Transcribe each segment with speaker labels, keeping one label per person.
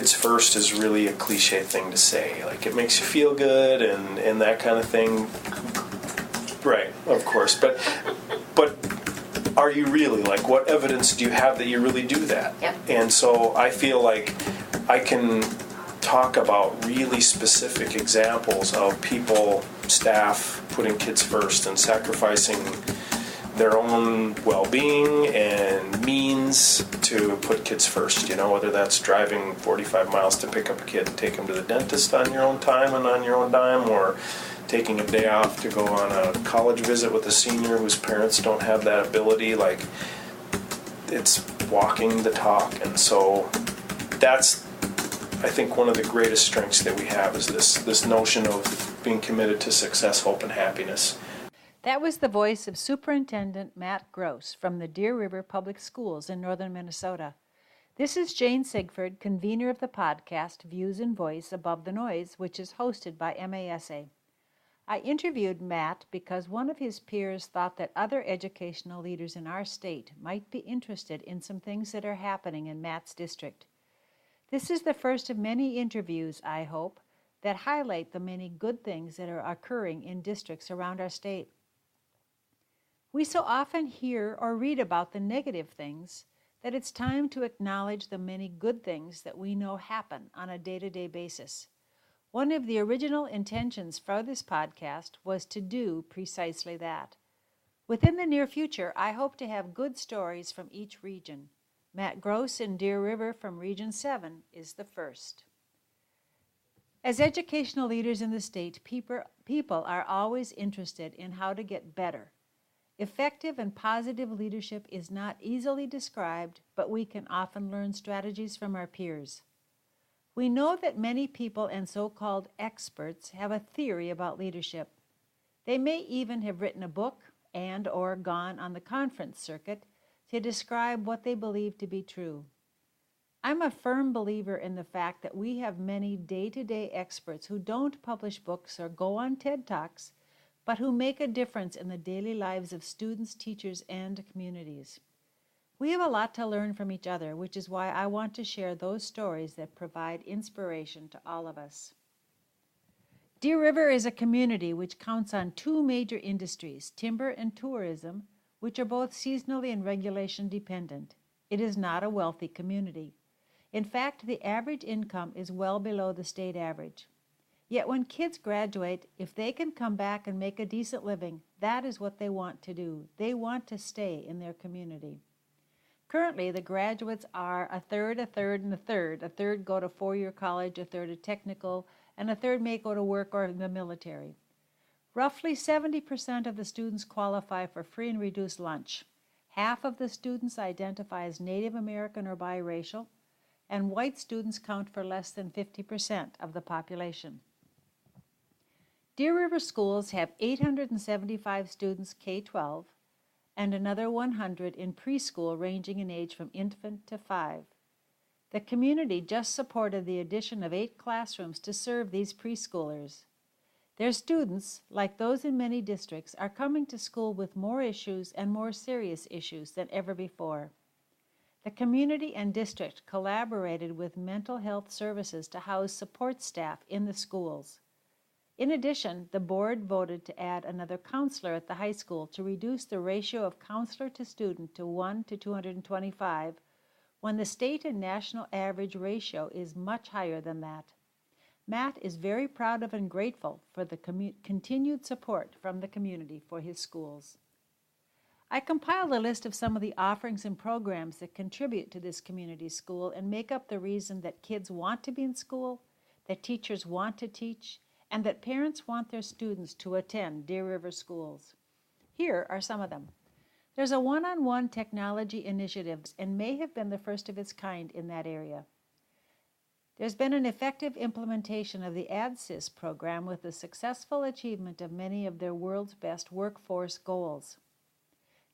Speaker 1: kids first is really a cliche thing to say. Like, it makes you feel good and that kind of thing. Right, of course. But are you really? Like, what evidence do you have that you really do that?
Speaker 2: Yep.
Speaker 1: And so I feel like I can talk about really specific examples of people, staff, putting kids first and sacrificing their own well-being and means to put kids first, whether that's driving 45 miles to pick up a kid and take him to the dentist on your own time and on your own dime, or taking a day off to go on a college visit with a senior whose parents don't have that ability. Like, it's walking the talk. And so that's, I think, one of the greatest strengths that we have is this notion of being committed to success, hope, and happiness.
Speaker 3: That was the voice of Superintendent Matt Grose from the Deer River Public Schools in northern Minnesota. This is Jane Sigford, convener of the podcast Views and Voice Above the Noise, which is hosted by MASA. I interviewed Matt because one of his peers thought that other educational leaders in our state might be interested in some things that are happening in Matt's district. This is the first of many interviews, I hope, that highlight the many good things that are occurring in districts around our state. We so often hear or read about the negative things that it's time to acknowledge the many good things that we know happen on a day-to-day basis. One of the original intentions for this podcast was to do precisely that. Within the near future, I hope to have good stories from each region. Matt Grose in Deer River from Region 7 is the first. As educational leaders in the state, people are always interested in how to get better. Effective and positive leadership is not easily described, but we can often learn strategies from our peers. We know that many people and so-called experts have a theory about leadership. They may even have written a book and/or gone on the conference circuit to describe what they believe to be true. I'm a firm believer in the fact that we have many day-to-day experts who don't publish books or go on TED Talks, but who make a difference in the daily lives of students, teachers, and communities. We have a lot to learn from each other, which is why I want to share those stories that provide inspiration to all of us. Deer River is a community which counts on two major industries, timber and tourism, which are both seasonally and regulation dependent. It is not a wealthy community. In fact, the average income is well below the state average. Yet when kids graduate, if they can come back and make a decent living, that is what they want to do. They want to stay in their community. Currently, the graduates are a third, and a third. A third go to four-year college, a third a technical, and a third may go to work or in the military. Roughly 70% of the students qualify for free and reduced lunch. Half of the students identify as Native American or biracial, and white students count for less than 50% of the population. Deer River schools have 875 students K-12 and another 100 in preschool ranging in age from infant to 5. The community just supported the addition of 8 classrooms to serve these preschoolers. Their students, like those in many districts, are coming to school with more issues and more serious issues than ever before. The community and district collaborated with mental health services to house support staff in the schools. In addition, the board voted to add another counselor at the high school to reduce the ratio of counselor to student to 1 to 225, when the state and national average ratio is much higher than that. Matt is very proud of and grateful for the continued support from the community for his schools. I compiled a list of some of the offerings and programs that contribute to this community school and make up the reason that kids want to be in school, that teachers want to teach, and that parents want their students to attend Deer River schools. Here are some of them. There's a one-on-one technology initiative and may have been the first of its kind in that area. There's been an effective implementation of the ADSYS program with the successful achievement of many of their world's best workforce goals.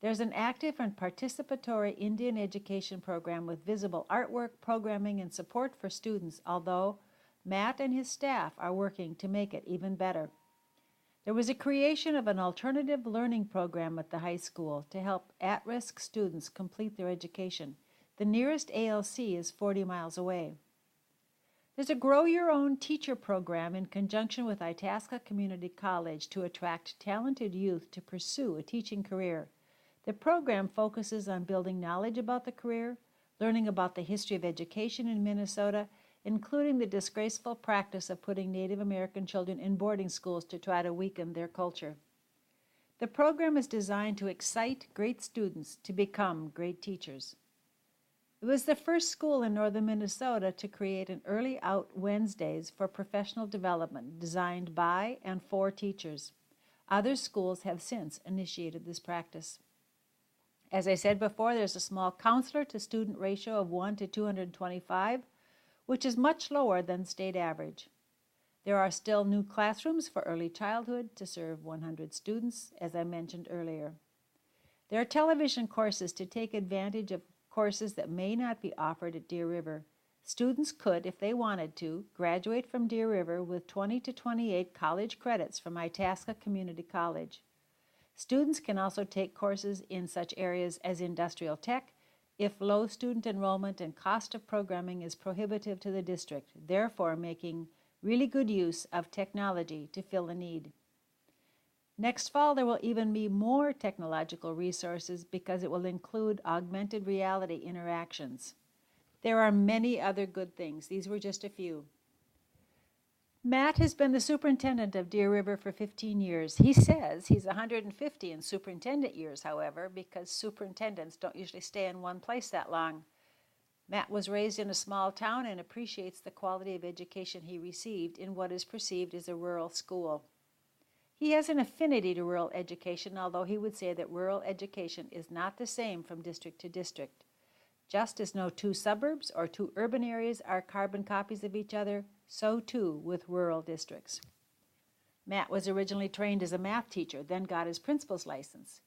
Speaker 3: There's an active and participatory Indian education program with visible artwork, programming, and support for students, although Matt and his staff are working to make it even better. There was a creation of an alternative learning program at the high school to help at-risk students complete their education. The nearest ALC is 40 miles away. There's a Grow Your Own Teacher program in conjunction with Itasca Community College to attract talented youth to pursue a teaching career. The program focuses on building knowledge about the career, learning about the history of education in Minnesota, including the disgraceful practice of putting Native American children in boarding schools to try to weaken their culture. The program is designed to excite great students to become great teachers. It was the first school in northern Minnesota to create an early out Wednesdays for professional development designed by and for teachers. Other schools have since initiated this practice. As I said before, there's a small counselor to student ratio of 1 to 225, which is much lower than state average. There are still new classrooms for early childhood to serve 100 students, as I mentioned earlier. There are television courses to take advantage of courses that may not be offered at Deer River. Students could, if they wanted to, graduate from Deer River with 20 to 28 college credits from Itasca Community College. Students can also take courses in such areas as industrial tech if low student enrollment and cost of programming is prohibitive to the district, therefore making really good use of technology to fill a need. Next fall, there will even be more technological resources because it will include augmented reality interactions. There are many other good things. These were just a few. Matt has been the superintendent of Deer River for 15 years. He says he's 150 in superintendent years, however, because superintendents don't usually stay in one place that long. Matt was raised in a small town and appreciates the quality of education he received in what is perceived as a rural school. He has an affinity to rural education, although he would say that rural education is not the same from district to district. Just as no two suburbs or two urban areas are carbon copies of each other, so too with rural districts. Matt was originally trained as a math teacher, then got his principal's license.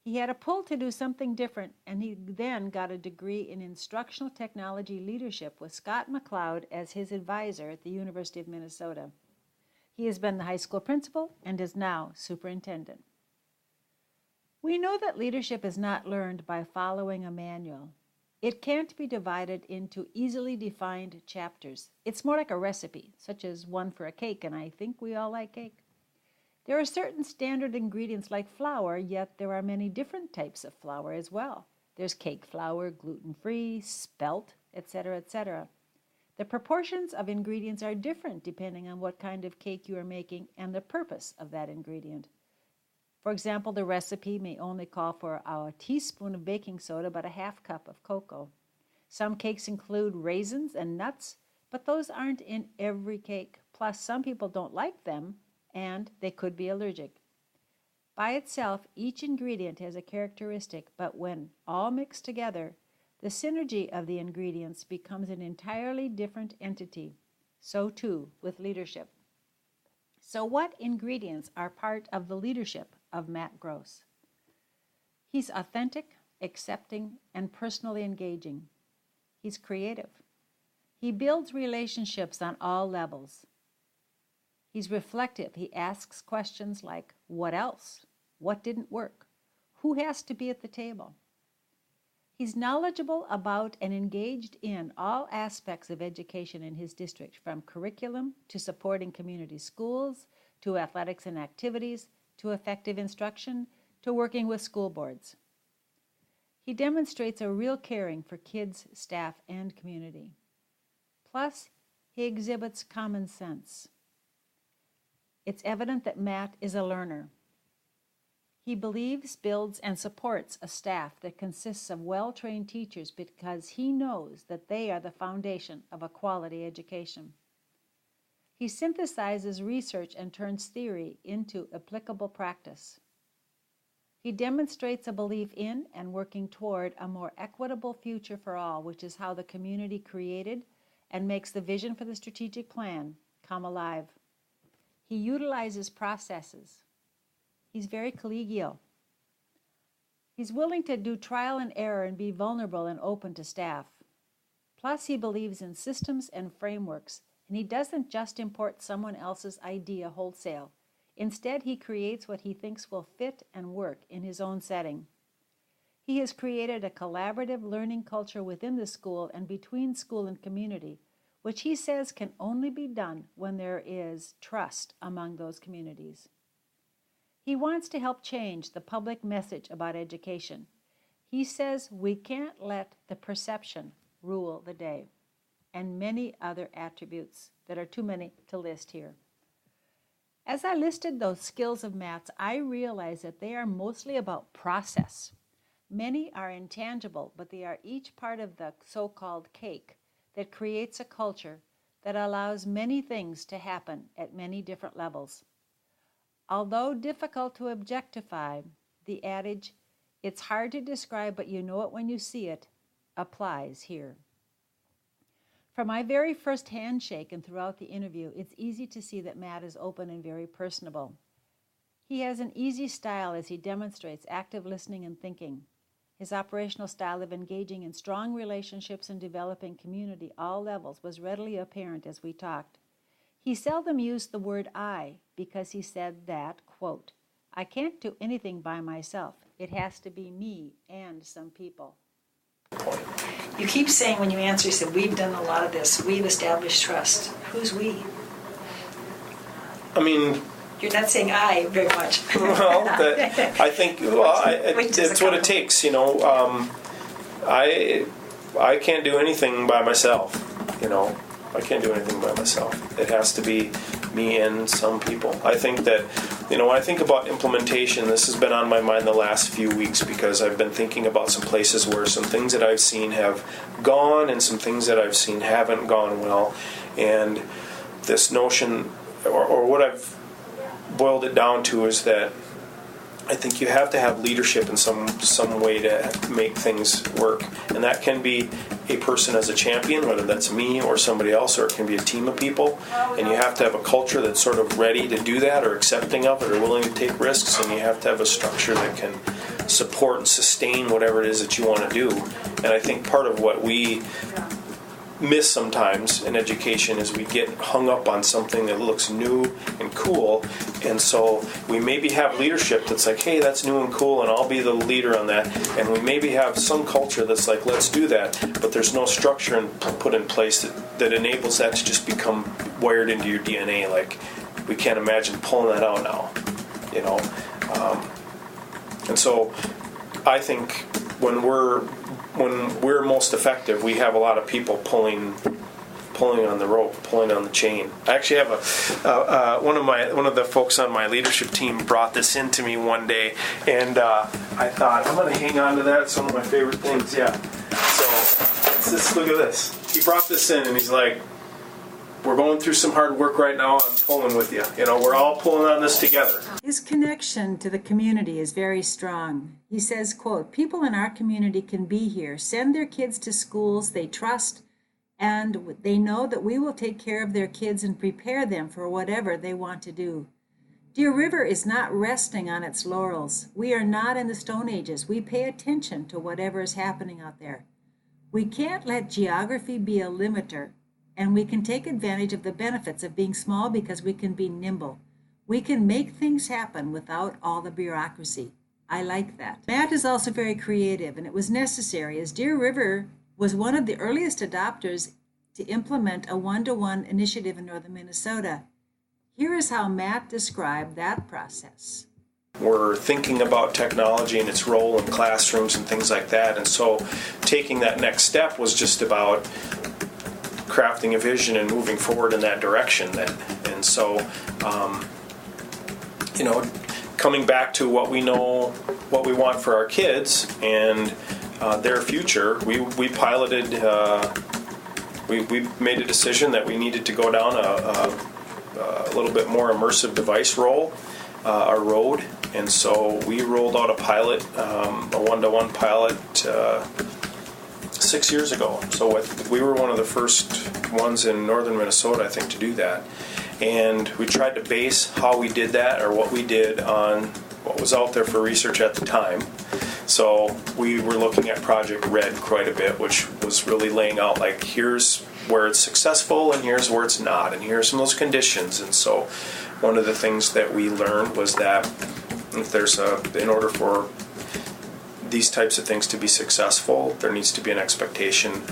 Speaker 3: He had a pull to do something different, and he then got a degree in instructional technology leadership with Scott McLeod as his advisor at the University of Minnesota. He has been the high school principal and is now superintendent. We know that leadership is not learned by following a manual. It can't be divided into easily defined chapters. It's more like a recipe, such as one for a cake, and I think we all like cake. There are certain standard ingredients like flour, yet there are many different types of flour as well. There's cake flour, gluten-free, spelt, etc., etc. The proportions of ingredients are different depending on what kind of cake you are making and the purpose of that ingredient. For example, the recipe may only call for a teaspoon of baking soda but a half cup of cocoa. Some cakes include raisins and nuts, but those aren't in every cake. Plus, some people don't like them and they could be allergic. By itself, each ingredient has a characteristic, but when all mixed together, the synergy of the ingredients becomes an entirely different entity. So too with leadership. So what ingredients are part of the leadership of Matt Grose? He's authentic, accepting, and personally engaging. He's creative. He builds relationships on all levels. He's reflective. He asks questions like, what else? What didn't work? Who has to be at the table? He's knowledgeable about and engaged in all aspects of education in his district, from curriculum to supporting community schools, to athletics and activities, to effective instruction, to working with school boards. He demonstrates a real caring for kids, staff, and community. Plus, he exhibits common sense. It's evident that Matt is a learner. He believes, builds, and supports a staff that consists of well-trained teachers because he knows that they are the foundation of a quality education. He synthesizes research and turns theory into applicable practice. He demonstrates a belief in and working toward a more equitable future for all, which is how the community created and makes the vision for the strategic plan come alive. He utilizes processes. He's very collegial. He's willing to do trial and error and be vulnerable and open to staff. Plus, he believes in systems and frameworks, and he doesn't just import someone else's idea wholesale. Instead, he creates what he thinks will fit and work in his own setting. He has created a collaborative learning culture within the school and between school and community, which he says can only be done when there is trust among those communities. He wants to help change the public message about education. He says we can't let the perception rule the day, and many other attributes that are too many to list here. As I listed those skills of Matt's, I realized that they are mostly about process. Many are intangible, but they are each part of the so-called cake that creates a culture that allows many things to happen at many different levels. Although difficult to objectify, the adage, "It's hard to describe, but you know it when you see it," applies here. From my very first handshake and throughout the interview, it's easy to see that Matt is open and very personable. He has an easy style as he demonstrates active listening and thinking. His operational style of engaging in strong relationships and developing community all levels was readily apparent as we talked. He seldom used the word I because he said that, quote, "I can't do anything by myself. It has to be me and some people." You keep saying when you answer, you said, "We've done a lot of this. We've established trust." Who's we?
Speaker 1: I mean...
Speaker 3: You're not saying I very much.
Speaker 1: Well, I think it's what it takes, you know. I can't do anything by myself, you know. I can't do anything by myself. It has to be me and some people. I think that, you know, when I think about implementation, this has been on my mind the last few weeks because I've been thinking about some places where some things that I've seen have gone and some things that I've seen haven't gone well. And this notion, or what I've boiled it down to, is that I think you have to have leadership in some way to make things work. And that can be a person as a champion, whether that's me or somebody else, or it can be a team of people. And you have to have a culture that's sort of ready to do that or accepting of it or willing to take risks. And you have to have a structure that can support and sustain whatever it is that you want to do. And I think part of what we miss sometimes in education is we get hung up on something that looks new and cool, and so we maybe have leadership that's like, hey, that's new and cool and I'll be the leader on that, and we maybe have some culture that's like, let's do that, but there's no structure put in place that enables that to just become wired into your DNA. Like, we can't imagine pulling that out now, you know. And so I think when we're most effective, we have a lot of people pulling on the rope, pulling on the chain. I actually have one of the folks on my leadership team brought this into me one day, and I thought, I'm going to hang on to that. It's one of my favorite things. Yeah. So look at this. He brought this in, and he's like, "We're going through some hard work right now. I'm pulling with you. You know, we're all pulling on this together."
Speaker 3: His connection to the community is very strong. He says, quote, "People in our community can be here, send their kids to schools they trust, and they know that we will take care of their kids and prepare them for whatever they want to do. Deer River is not resting on its laurels. We are not in the Stone Ages. We pay attention to whatever is happening out there. We can't let geography be a limiter, and we can take advantage of the benefits of being small because we can be nimble. We can make things happen without all the bureaucracy." I like that. Matt is also very creative, and it was necessary as Deer River was one of the earliest adopters to implement a one-to-one initiative in northern Minnesota. Here is how Matt described that process.
Speaker 1: We're thinking about technology and its role in classrooms and things like that, and so taking that next step was just about crafting a vision and moving forward in that direction then. And so, you know, coming back to what we know, what we want for our kids and their future, we piloted, we made a decision that we needed to go down a little bit more immersive device road, and so we rolled out a pilot, a one-to-one pilot 6 years ago. So we were one of the first ones in northern Minnesota, I think, to do that. And we tried to base how we did that, or what we did, on what was out there for research at the time. So we were looking at Project Red quite a bit, which was really laying out, like, here's where it's successful and here's where it's not, and here's some of those conditions. And so one of the things that we learned was that if there's in order for these types of things to be successful, there needs to be an expectation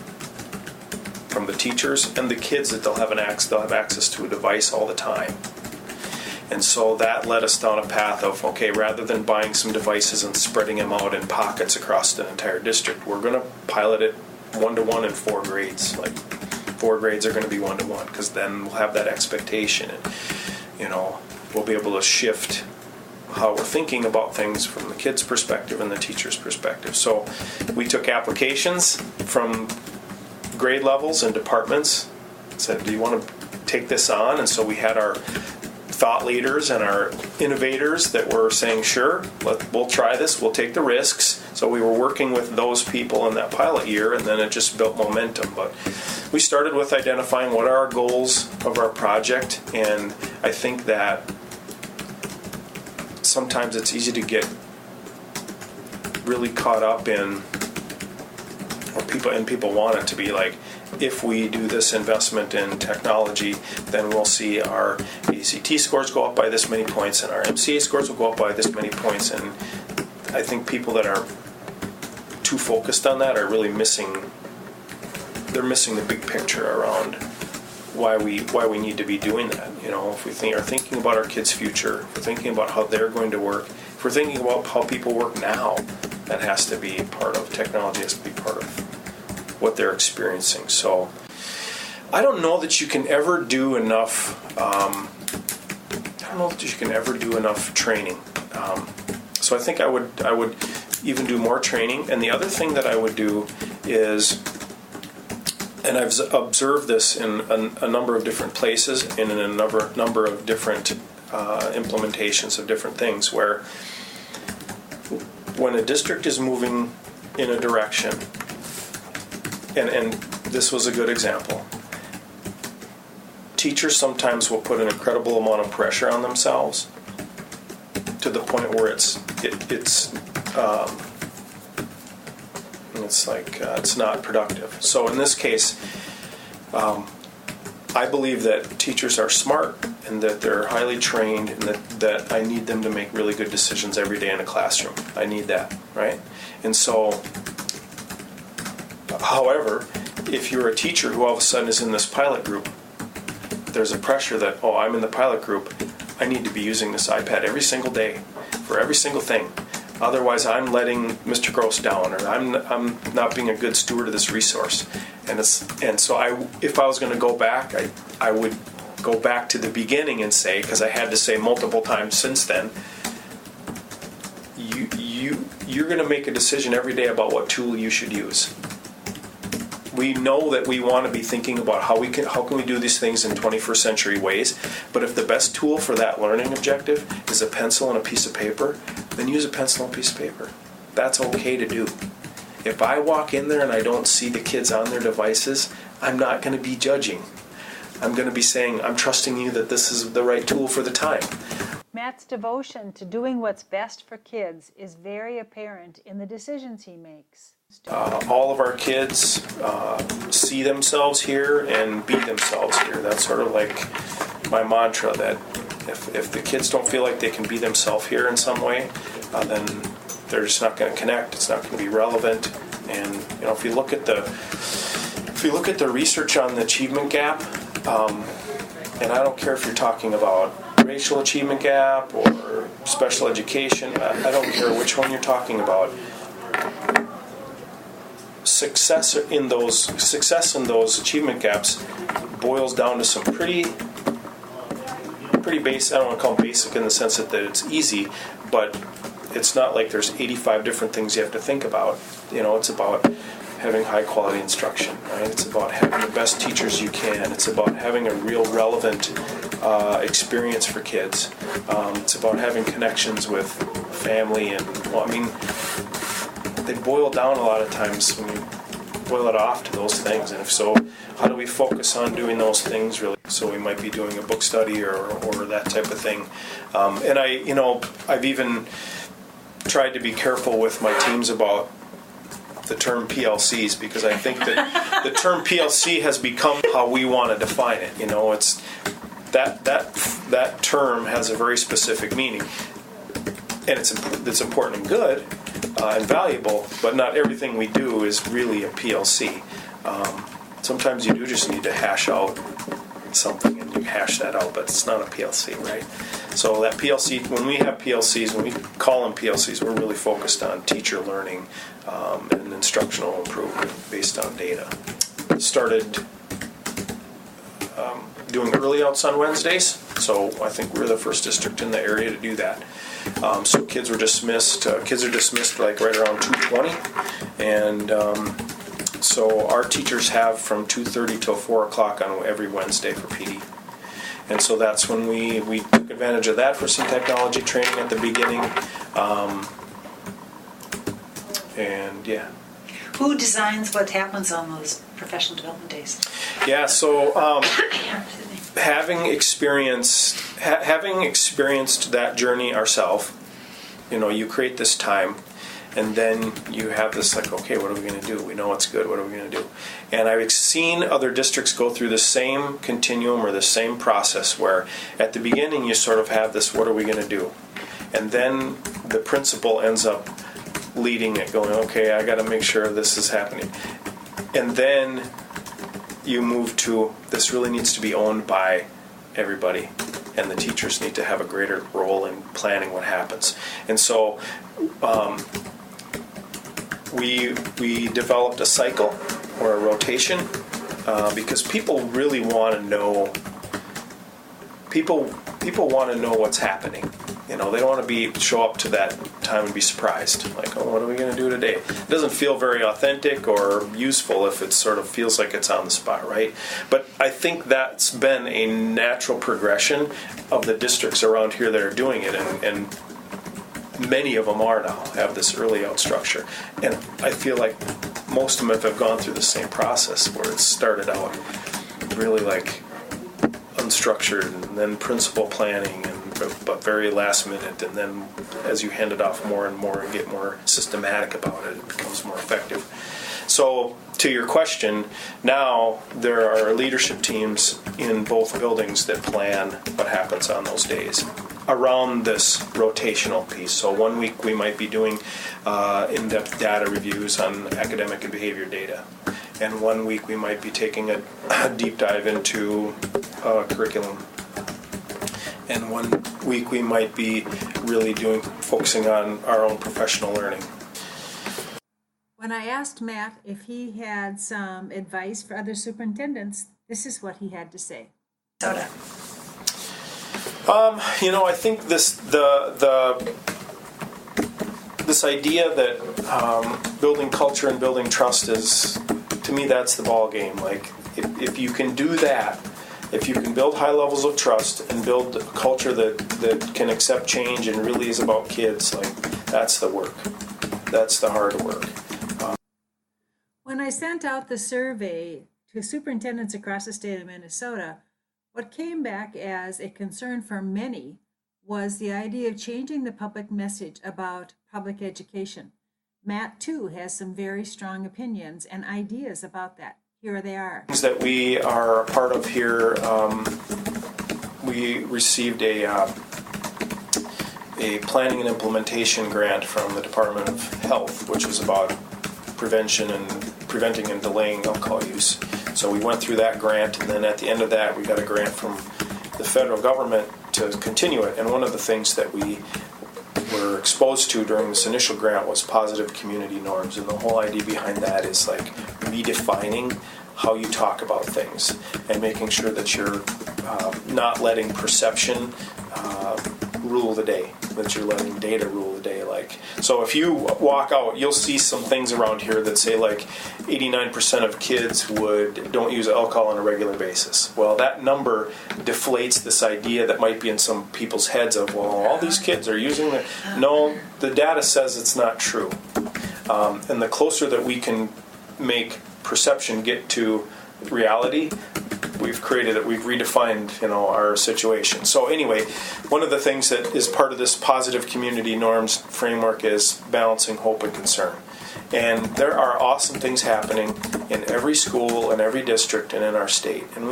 Speaker 1: from the teachers and the kids that they'll have access to a device all the time. And so that led us down a path of, okay, rather than buying some devices and spreading them out in pockets across the entire district, we're going to pilot it one-to-one in 4 grades. Like 4 grades are going to be one-to-one, because then we'll have that expectation, and we'll be able to shift how we're thinking about things from the kids' perspective and the teacher's perspective. So we took applications from grade levels and departments, said, do you want to take this on? And so we had our thought leaders and our innovators that were saying, sure, we'll try this, we'll take the risks. So we were working with those people in that pilot year, and then it just built momentum. But we started with identifying what are our goals of our project, and I think that sometimes it's easy to get really caught up in, or people want it to be like, if we do this investment in technology, then we'll see our ACT scores go up by this many points, and our MCA scores will go up by this many points. And I think people that are too focused on that are really missing the big picture around why we need to be doing that. If we are thinking about our kids' future, if we're thinking about how they're going to work, if we're thinking about how people work now, that has to be part of technology, has to be part of what they're experiencing. So I don't know that you can ever do enough. Training. So I think I would even do more training. And the other thing that I would do is, and I've observed this in a number of different places and in a number of different implementations of different things, where when a district is moving in a direction, and this was a good example, teachers sometimes will put an incredible amount of pressure on themselves to the point where it's not productive. So in this case, I believe that teachers are smart and that they're highly trained, and that I need them to make really good decisions every day in a classroom. I need that, right? And so, however, if you're a teacher who all of a sudden is in this pilot group, there's a pressure that, oh, I'm in the pilot group, I need to be using this iPad every single day for every single thing. Otherwise, I'm letting Mr. Grose down, or I'm not being a good steward of this resource. And so if I was going to go back, I would go back to the beginning and say, because I had to say multiple times since then, you're going to make a decision every day about what tool you should use. We know that we want to be thinking about how can we do these things in 21st century ways, but if the best tool for that learning objective is a pencil and a piece of paper, then use a pencil and a piece of paper. That's okay to do. If I walk in there and I don't see the kids on their devices, I'm not going to be judging. I'm going to be saying, I'm trusting you that this is the right tool for the time.
Speaker 3: Matt's devotion to doing what's best for kids is very apparent in the decisions he makes.
Speaker 1: All of our kids see themselves here and be themselves here. That's sort of like my mantra, that if the kids don't feel like they can be themselves here in some way, then they're just not going to connect. It's not going to be relevant. And if you look at the research on the achievement gap, and I don't care if you're talking about racial achievement gap or special education, I don't care which one you're talking about. Success in those achievement gaps boils down to some pretty basic. I don't want to call them basic in the sense that it's easy, but it's not like there's 85 different things you have to think about. It's about having high quality instruction, right? It's about having the best teachers you can. It's about having a real relevant experience for kids. It's about having connections with family, and they boil down a lot of times when you boil it off to those things. And if so, how do we focus on doing those things really? So we might be doing a book study or that type of thing. And I've even tried to be careful with my teams about the term PLCs, because I think that the term PLC has become how we want to define it. It's that term has a very specific meaning, and it's important and good and valuable, but not everything we do is really a PLC. sometimes you do just need to hash out something, and you hash that out, but it's not a PLC, right? So that PLC, when we have PLCs, when we call them PLCs, we're really focused on teacher learning and instructional improvement based on data. Started doing early outs on Wednesdays, so I think we're the first district in the area to do that. So kids are dismissed like right around 2:20, and so our teachers have from 2:30 till 4 o'clock on every Wednesday for PD. And so that's when we took advantage of that for some technology training at the beginning. And yeah.
Speaker 3: Who designs what happens on those professional development days?
Speaker 1: Yeah, so having experienced that journey ourselves, you create this time, and then you have this like, okay, what are we going to do? We know it's good. What are we going to do? And I've seen other districts go through the same continuum or the same process where at the beginning you sort of have this, what are we going to do? And then the principal ends up leading it, going, okay, I got to make sure this is happening. And then you move to, this really needs to be owned by everybody, and the teachers need to have a greater role in planning what happens. And so we developed a cycle or a rotation because people really want to know. People want to know what's happening. They don't want to show up to that time and be surprised. Like, oh, what are we going to do today? It doesn't feel very authentic or useful if it sort of feels like it's on the spot, right? But I think that's been a natural progression of the districts around here that are doing it, and many of them are now, have this early out structure. And I feel like most of them have gone through the same process where it started out really like unstructured, and then principal planning, but very last minute, and then as you hand it off more and more and get more systematic about it, it becomes more effective. So to your question, now there are leadership teams in both buildings that plan what happens on those days around this rotational piece. So 1 week we might be doing in-depth data reviews on academic and behavior data. And 1 week we might be taking a deep dive into curriculum. And 1 week we might be really focusing on our own professional learning.
Speaker 3: When I asked Matt if he had some advice for other superintendents, this is what he had to say. Soda.
Speaker 1: I think this idea that building culture and building trust is, to me, that's the ball game. Like, if you can do that, if you can build high levels of trust and build a culture that can accept change and really is about kids, like, that's the work. That's the hard work.
Speaker 3: When I sent out the survey to superintendents across the state of Minnesota, what came back as a concern for many was the idea of changing the public message about public education. Matt, too, has some very strong opinions and ideas about that. Here they are.
Speaker 1: Things that we are a part of here, we received a planning and implementation grant from the Department of Health, which was about preventing and delaying alcohol use. So we went through that grant, and then at the end of that, we got a grant from the federal government to continue it. And one of the things that we were exposed to during this initial grant was positive community norms. And the whole idea behind that is like redefining how you talk about things and making sure that you're not letting perception rule the day, that you're letting data rule the day. Like, so if you walk out, you'll see some things around here that say like 89% of kids don't use alcohol on a regular basis. Well, that number deflates this idea that might be in some people's heads of, well, all these kids are using it. No, the data says it's not true. And the closer that we can make perception get to reality, we've redefined, our situation. So anyway, one of the things that is part of this positive community norms framework is balancing hope and concern. And there are awesome things happening in every school and every district and in our state. And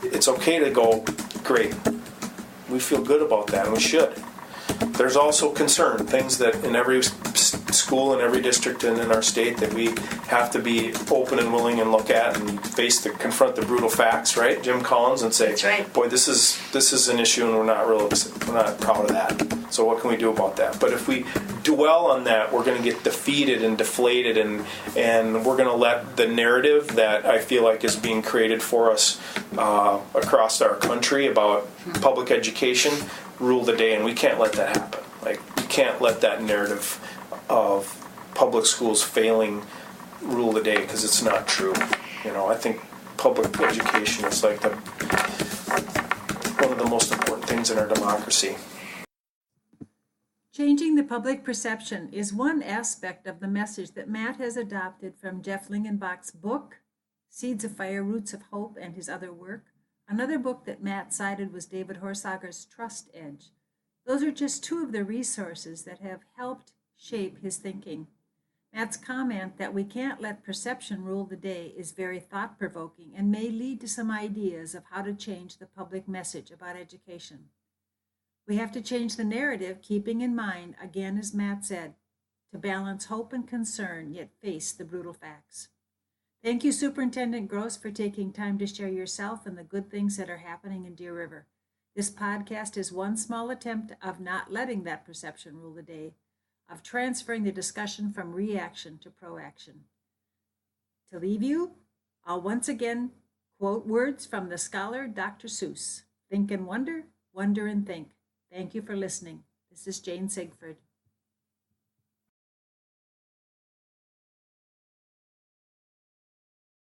Speaker 1: it's okay to go, great. We feel good about that, and we should. there's also concern, things that in every school, in every district, and in our state that we have to be open and willing and look at and confront the brutal facts, right? Jim Collins, and say,
Speaker 2: That's right.
Speaker 1: boy, this is an issue, and we're not proud of that. So what can we do about that? But if we dwell on that, we're going to get defeated and deflated, and we're going to let the narrative that I feel like is being created for us across our country about public education rule the day, and we can't let that happen. Like, we can't let that narrative of public schools failing rule the day, because it's not true. I think public education is like one of the most important things in our democracy.
Speaker 3: Changing the public perception is one aspect of the message that Matt has adopted from Jeff Lingenbach's book, Seeds of Fire, Roots of Hope, and his other work. Another book that Matt cited was David Horsager's Trust Edge. Those are just two of the resources that have helped shape his thinking. Matt's comment that we can't let perception rule the day is very thought-provoking and may lead to some ideas of how to change the public message about education. We have to change the narrative, keeping in mind, again as Matt said, to balance hope and concern, yet face the brutal facts. Thank you, Superintendent Grose, for taking time to share yourself and the good things that are happening in Deer River. This podcast is one small attempt of not letting that perception rule the day, of transferring the discussion from reaction to proaction. To leave you, I'll once again quote words from the scholar Dr. Seuss. Think and wonder, wonder and think. Thank you for listening. This is Jane Sigford.